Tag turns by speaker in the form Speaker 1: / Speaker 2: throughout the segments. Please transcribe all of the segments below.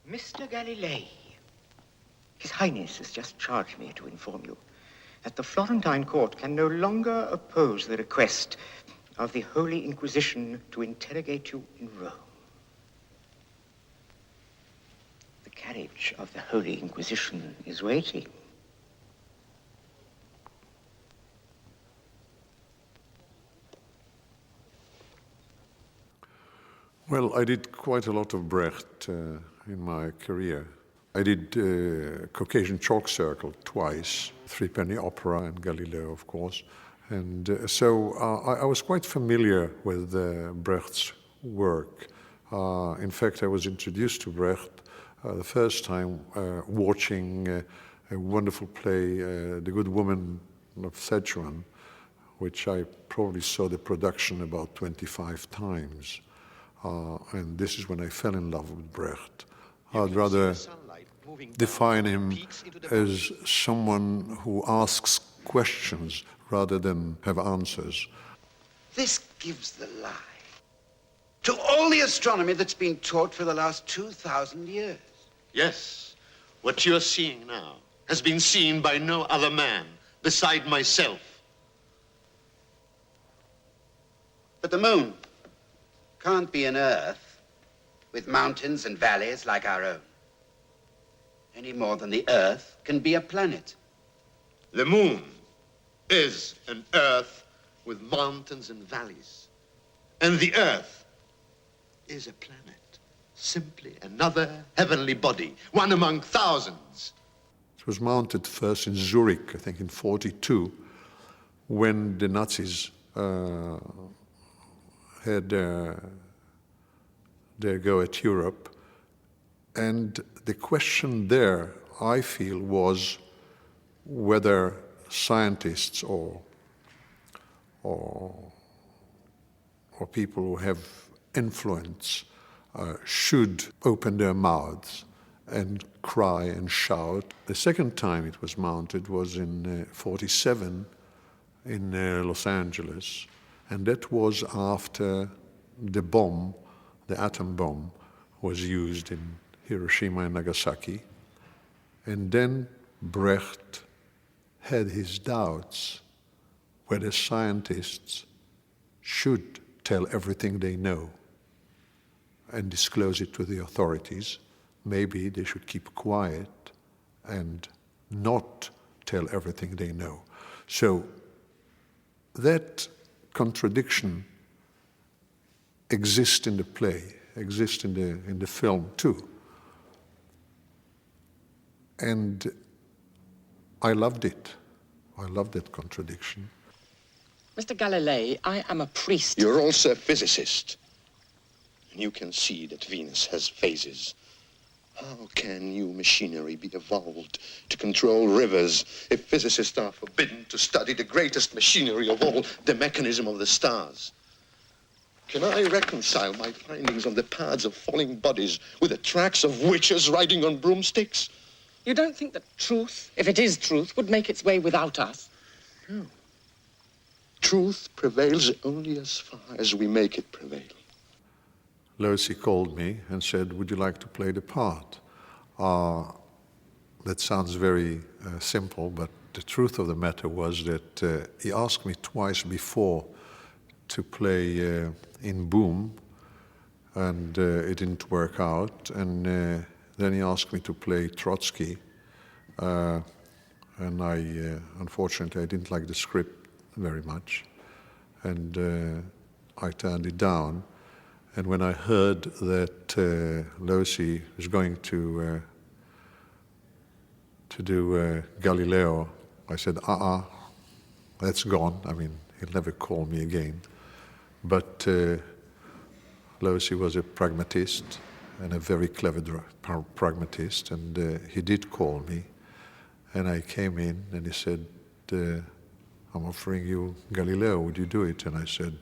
Speaker 1: Mr. Galileo, His Highness has just charged me to inform you that the Florentine court can no longer oppose the request of the Holy Inquisition to interrogate you in Rome. The carriage of the Holy Inquisition is waiting.
Speaker 2: Well, I did quite a lot of Brecht in my career. I did Caucasian Chalk Circle twice, Threepenny Opera and Galileo, of course. And so I was quite familiar with Brecht's work. In fact, I was introduced to Brecht the first time watching a wonderful play, The Good Woman of Szechuan, which I probably saw the production about 25 times. And this is when I fell in love with Brecht. I'd rather define him as someone who asks questions rather than have answers.
Speaker 3: This gives the lie to all the astronomy that's been taught for the last 2,000 years.
Speaker 4: Yes, what you're seeing now has been seen by no other man beside myself.
Speaker 3: But the moon can't be an Earth with mountains and valleys like our own, any more than the Earth can be a planet.
Speaker 4: The moon is an Earth with mountains and valleys. And the Earth is a planet, simply another heavenly body, one among thousands.
Speaker 2: It was mounted first in Zurich, I think in 1942, when the Nazis had their go at Europe. And the question there, I feel, was whether scientists or people who have influence should open their mouths and cry and shout. The second time it was mounted was in 1947 in Los Angeles, and that was after the bomb, the atom bomb, was used in Hiroshima and Nagasaki. And then Brecht had his doubts whether scientists should tell everything they know and disclose it to the authorities. Maybe they should keep quiet and not tell everything they know. So that contradiction exists in the play, exists in the film too. And I loved it. I loved that contradiction.
Speaker 5: Mr. Galileo, I am a priest.
Speaker 4: You're also a physicist. And you can see that Venus has phases. How can new machinery be evolved to control rivers if physicists are forbidden to study the greatest machinery of all, the mechanism of the stars? Can I reconcile my findings on the paths of falling bodies with the tracks of witches riding on broomsticks?
Speaker 5: You don't think that truth, if it is truth, would make its way without us?
Speaker 4: No. Truth prevails only as far as we make it prevail.
Speaker 2: Lucy called me and said, would you like to play the part? That sounds very simple, but the truth of the matter was that he asked me twice before to play in Boom, and it didn't work out. And then he asked me to play Trotsky, and unfortunately, I didn't like the script very much, and I turned it down. And when I heard that Lucy was going to do Galileo, I said, that's gone. I mean, he'll never call me again. But Lucy was a pragmatist and a very clever pragmatist, and he did call me. And I came in, and he said, I'm offering you Galileo, would you do it? And I said,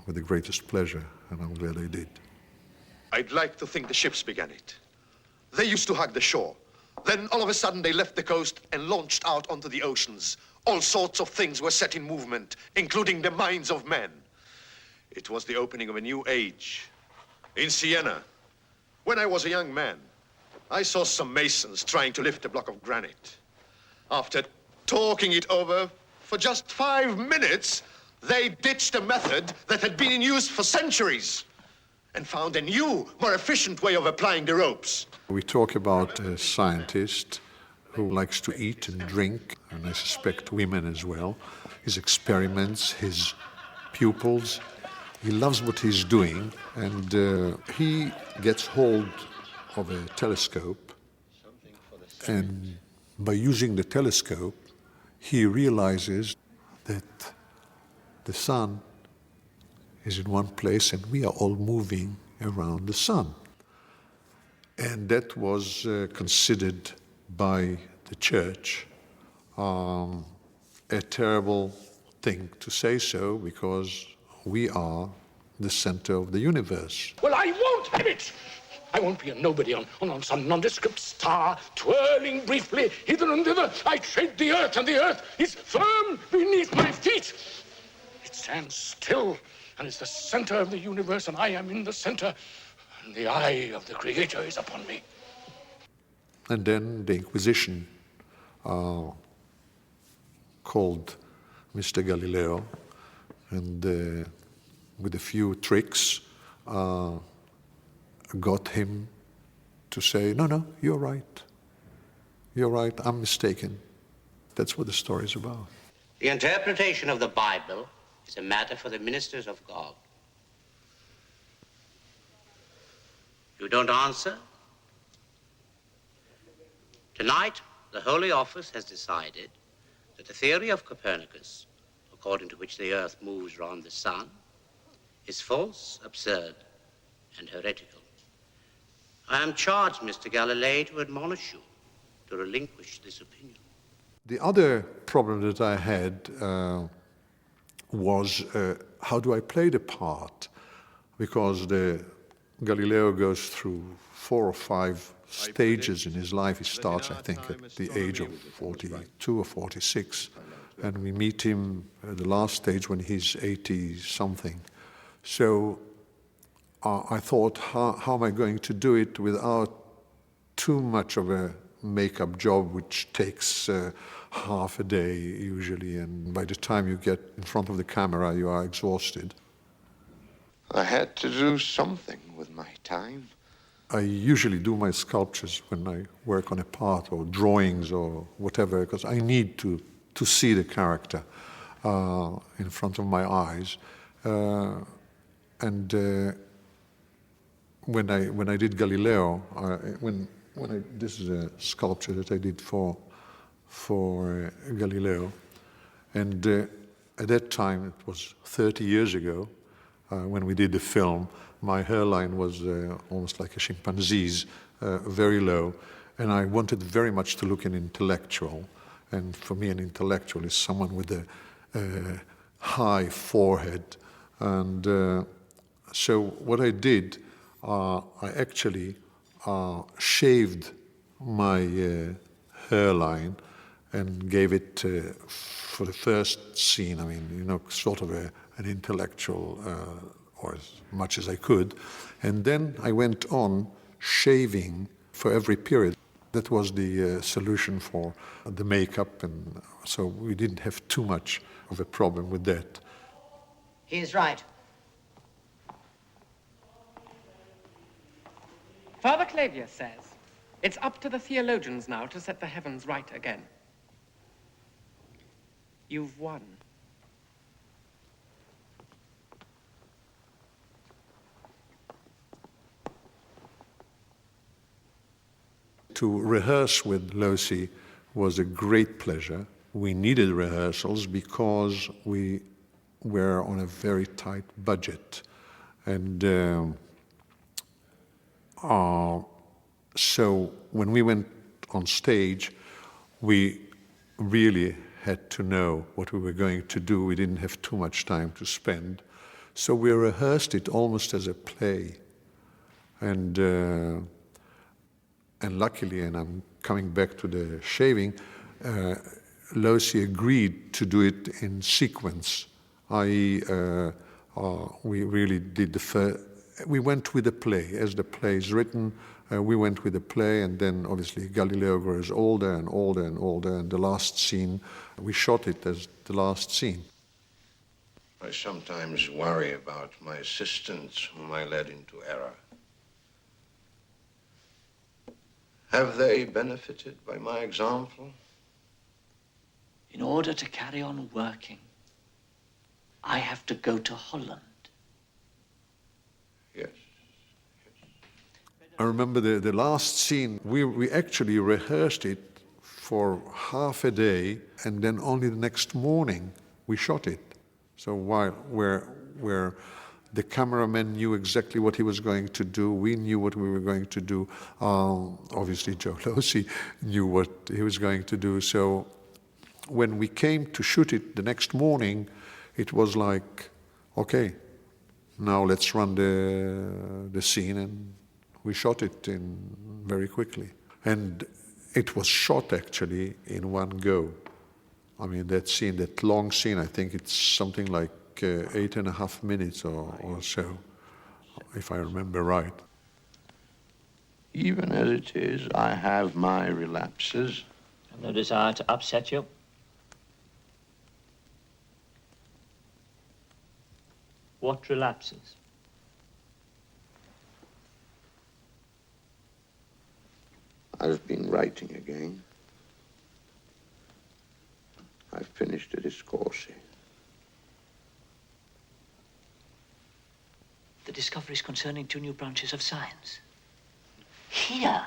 Speaker 2: with the greatest pleasure, and I'm glad I did.
Speaker 4: I'd like to think the ships began it. They used to hug the shore. Then all of a sudden they left the coast and launched out onto the oceans. All sorts of things were set in movement, including the minds of men. It was the opening of a new age. In Siena, when I was a young man, I saw some masons trying to lift a block of granite. After talking it over for just 5 minutes, they ditched a method that had been in use for centuries and found a new, more efficient way of applying the ropes.
Speaker 2: We talk about a scientist who likes to eat and drink, and I suspect women as well, his experiments, his pupils. He loves what he's doing, and he gets hold of a telescope, and by using the telescope, he realizes that the sun is in one place and we are all moving around the sun. And that was considered by the church a terrible thing to say so, because we are the center of the universe.
Speaker 6: Well, I won't have it! I won't be a nobody on some nondescript star, twirling briefly hither and thither. I tread the earth, and the earth is firm beneath my feet. It stands still and is the center of the universe, and I am in the center, and the eye of the Creator is upon me.
Speaker 2: And then the Inquisition called Mr. Galileo, and with a few tricks, got him to say, no, you're right. You're right, I'm mistaken. That's what the story is about.
Speaker 7: The interpretation of the Bible is a matter for the ministers of God. You don't answer? Tonight, the Holy Office has decided that the theory of Copernicus, according to which the earth moves round the sun, is false, absurd, and heretical. I am charged, Mr. Galileo, to admonish you to relinquish this opinion.
Speaker 2: The other problem that I had was how do I play the part? Because Galileo goes through 4 or 5 stages in his life. He starts, I think, at the age of 42 or 46, and we meet him at the last stage when he's 80-something. So I thought, how am I going to do it without too much of a makeup job, which takes half a day usually, and by the time you get in front of the camera, you are exhausted.
Speaker 4: I had to do something with my time.
Speaker 2: I usually do my sculptures when I work on a part, or drawings or whatever, because I need to see the character in front of my eyes. When I did Galileo, this is a sculpture that I did for Galileo, and at that time, it was 30 years ago, when we did the film, my hairline was almost like a chimpanzee's, very low, and I wanted very much to look an intellectual. And for me, an intellectual is someone with a high forehead. And so what I did, I actually shaved my hairline and gave it for the first scene, I mean, sort of an intellectual, or as much as I could. And then I went on shaving for every period. That was the solution for the makeup, and so we didn't have too much of a problem with that.
Speaker 8: He is right.
Speaker 5: Father Clavius says it's up to the theologians now to set the heavens right again. You've won.
Speaker 2: To rehearse with Lucy was a great pleasure. We needed rehearsals because we were on a very tight budget. And so when we went on stage, we really had to know what we were going to do. We didn't have too much time to spend. So we rehearsed it almost as a play. And luckily, and I'm coming back to the shaving, Lucy agreed to do it in sequence, i.e. We really did we went with the play. As the play is written, we went with the play, and then obviously Galileo grows older and older and older, and the last scene, we shot it as the last scene.
Speaker 4: I sometimes worry about my assistants whom I led into error. Have they benefited by my example?
Speaker 9: In order to carry on working, I have to go to Holland.
Speaker 4: Yes.
Speaker 2: I remember the last scene, we actually rehearsed it for half a day, and then only the next morning we shot it. So where the cameraman knew exactly what he was going to do, we knew what we were going to do. Obviously, Joe Losey knew what he was going to do. So when we came to shoot it the next morning, it was like, okay, now let's run the scene, and we shot it in very quickly. And it was shot actually in one go. I mean, that scene, that long scene, I think it's something like 8.5 minutes or so, if I remember right.
Speaker 4: Even as it is, I have my relapses.
Speaker 9: I've no desire to upset you. What relapses?
Speaker 4: I've been writing again. I've finished the discourse.
Speaker 9: The discoveries concerning 2 new branches of science. Here.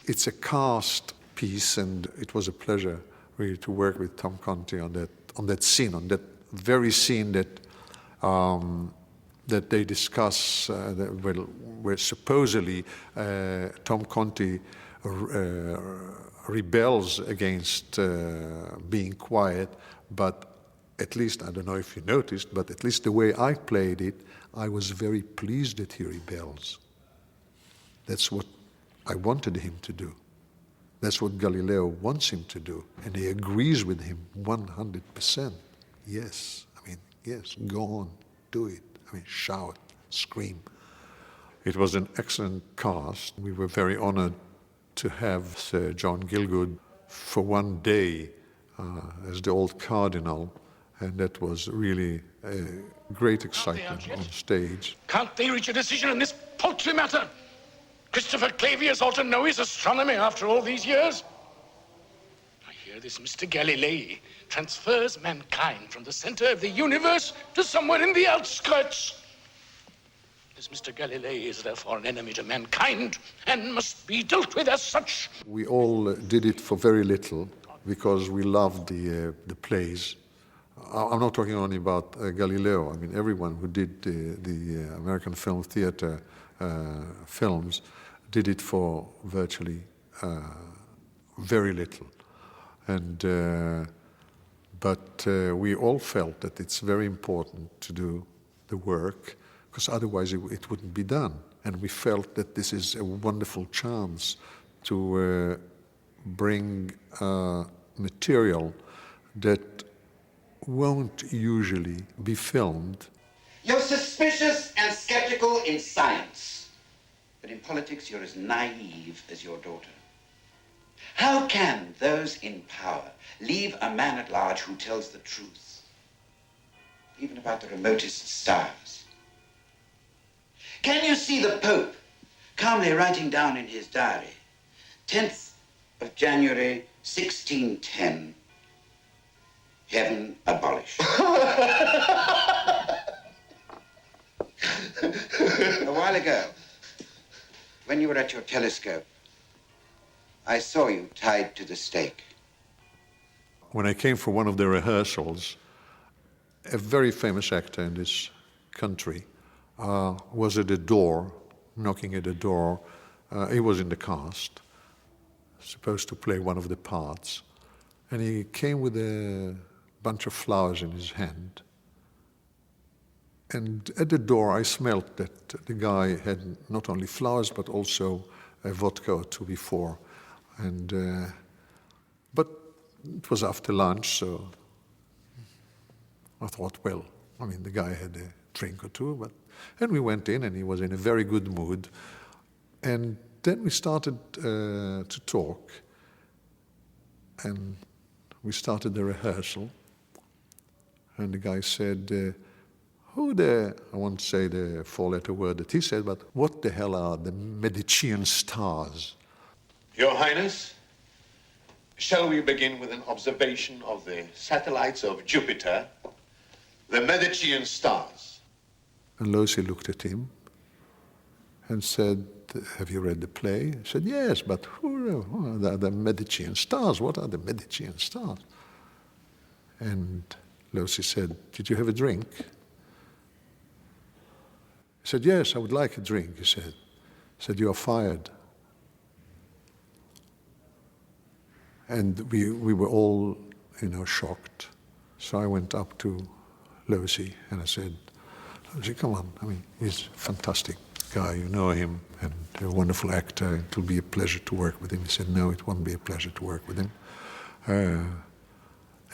Speaker 2: It's a cast piece, and it was a pleasure really to work with Tom Conti on that scene, on that very scene that they discuss, where supposedly Tom Conti rebels against being quiet, but at least, I don't know if you noticed, but at least the way I played it, I was very pleased that he rebels. That's what I wanted him to do. That's what Galileo wants him to do, and he agrees with him 100%. Yes, I mean, yes, go on, do it. I mean, shout, scream. It was an excellent cast. We were very honored to have Sir John Gielgud for one day as the old cardinal, and that was really a great excitement on stage.
Speaker 6: Can't they reach a decision in this paltry matter? Christopher Clavius ought to know his astronomy after all these years. I hear this Mr. Galilei transfers mankind from the center of the universe to somewhere in the outskirts. This Mr. Galilei is therefore an enemy to mankind and must be dealt with as such.
Speaker 2: We all did it for very little because we loved the plays. I'm not talking only about Galileo. I mean, everyone who did the American Film Theater films did it for virtually very little. And but we all felt that it's very important to do the work, because otherwise it wouldn't be done. And we felt that this is a wonderful chance to bring material that won't usually be filmed.
Speaker 3: You're suspicious and skeptical in science, but in politics you're as naive as your daughter. How can those in power leave a man at large who tells the truth, even about the remotest stars? Can you see the Pope calmly writing down in his diary, 10th of January, 1610, heaven abolished? A while ago, when you were at your telescope, I saw you tied to the stake.
Speaker 2: When I came for one of the rehearsals, a very famous actor in this country was at the door, knocking at the door. He was in the cast, supposed to play one of the parts. And he came with a bunch of flowers in his hand. And at the door, I smelled that the guy had not only flowers, but also a vodka or two before. And but it was after lunch, so I thought, well, I mean, the guy had a drink or two. And we went in, and he was in a very good mood. And then we started to talk, and we started the rehearsal. And the guy said, I won't say the four-letter word that he said, but what the hell are the Medicean stars?
Speaker 4: Your Highness, shall we begin with an observation of the satellites of Jupiter, the Medicean stars?
Speaker 2: And Lucy looked at him and said, have you read the play? He said, yes, but who are the Medicean stars? What are the Medicean stars? And Lucy said, did you have a drink? He said, yes, I would like a drink, he said. He said, you are fired. And we were all, shocked. So I went up to Lucy and I said, Lucy, come on. I mean, he's a fantastic guy. You know him, and a wonderful actor. It will be a pleasure to work with him. He said, no, it won't be a pleasure to work with him.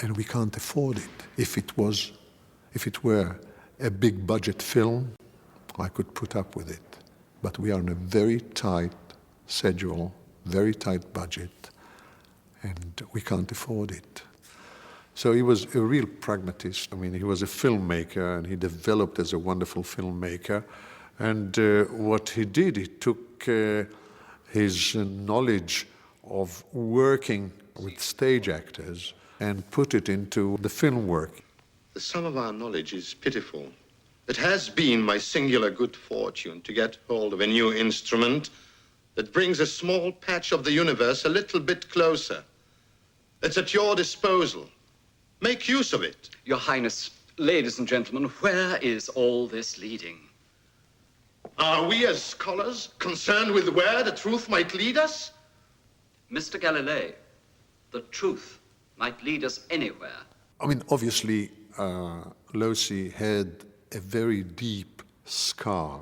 Speaker 2: And we can't afford it. If it were a big budget film, I could put up with it. But we are on a very tight schedule, very tight budget, and we can't afford it. So he was a real pragmatist. I mean, he was a filmmaker, and he developed as a wonderful filmmaker. And what he did, he took his knowledge of working with stage actors and put it into the film work.
Speaker 4: The sum of our knowledge is pitiful. It has been my singular good fortune to get hold of a new instrument that brings a small patch of the universe a little bit closer. It's at your disposal. Make use of it.
Speaker 10: Your Highness, ladies and gentlemen, where is all this leading?
Speaker 4: Are we as scholars concerned with where the truth might lead us?
Speaker 10: Mr. Galileo, the truth might lead us anywhere.
Speaker 2: I mean, obviously, Lucy had a very deep scar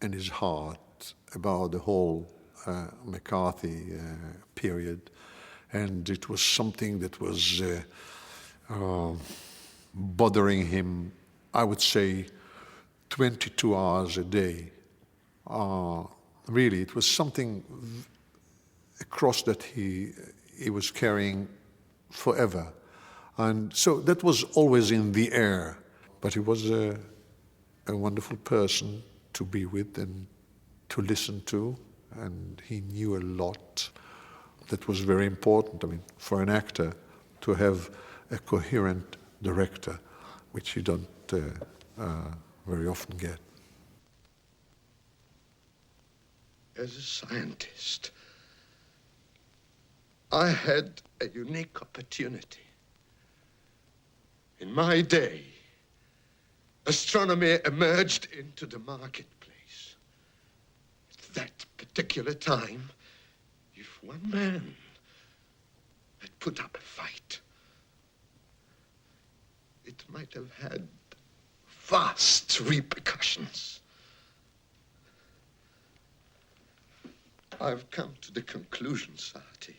Speaker 2: in his heart about the whole McCarthy period. And it was something that was bothering him, I would say, 22 hours a day. Really, it was something, a cross that he was carrying forever. And so that was always in the air. But he was a wonderful person to be with and to listen to, and he knew a lot. That was very important, I mean, for an actor to have a coherent director, which you don't very often get.
Speaker 4: As a scientist, I had a unique opportunity. In my day, astronomy emerged into the marketplace. At that particular time, if one man had put up a fight, it might have had vast repercussions. I've come to the conclusion, Sati,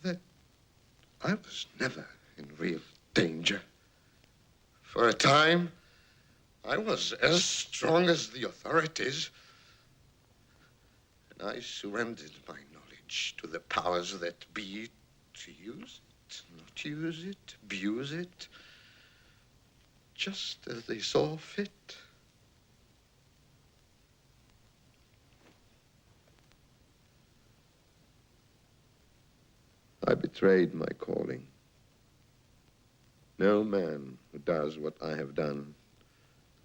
Speaker 4: that I was never in real danger. For a time, I was as strong as the authorities, and I surrendered my knowledge to the powers that be to use it, not use it, abuse it, just as they saw fit. I betrayed my calling. No man who does what I have done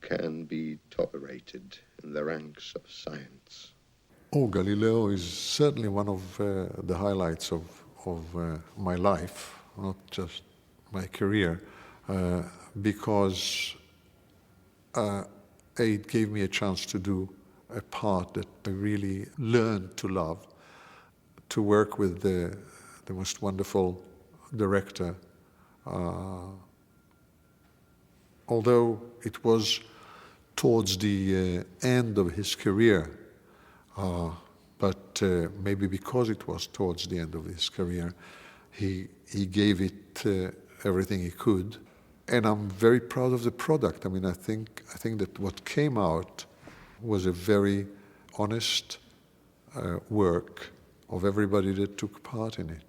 Speaker 4: can be tolerated in the ranks of science.
Speaker 2: Oh, Galileo is certainly one of the highlights of my life, not just my career, because it gave me a chance to do a part that I really learned to love, to work with the most wonderful director. Although it was towards the end of his career, but maybe because it was towards the end of his career, he gave it everything he could. And I'm very proud of the product. I mean, I think that what came out was a very honest work of everybody that took part in it.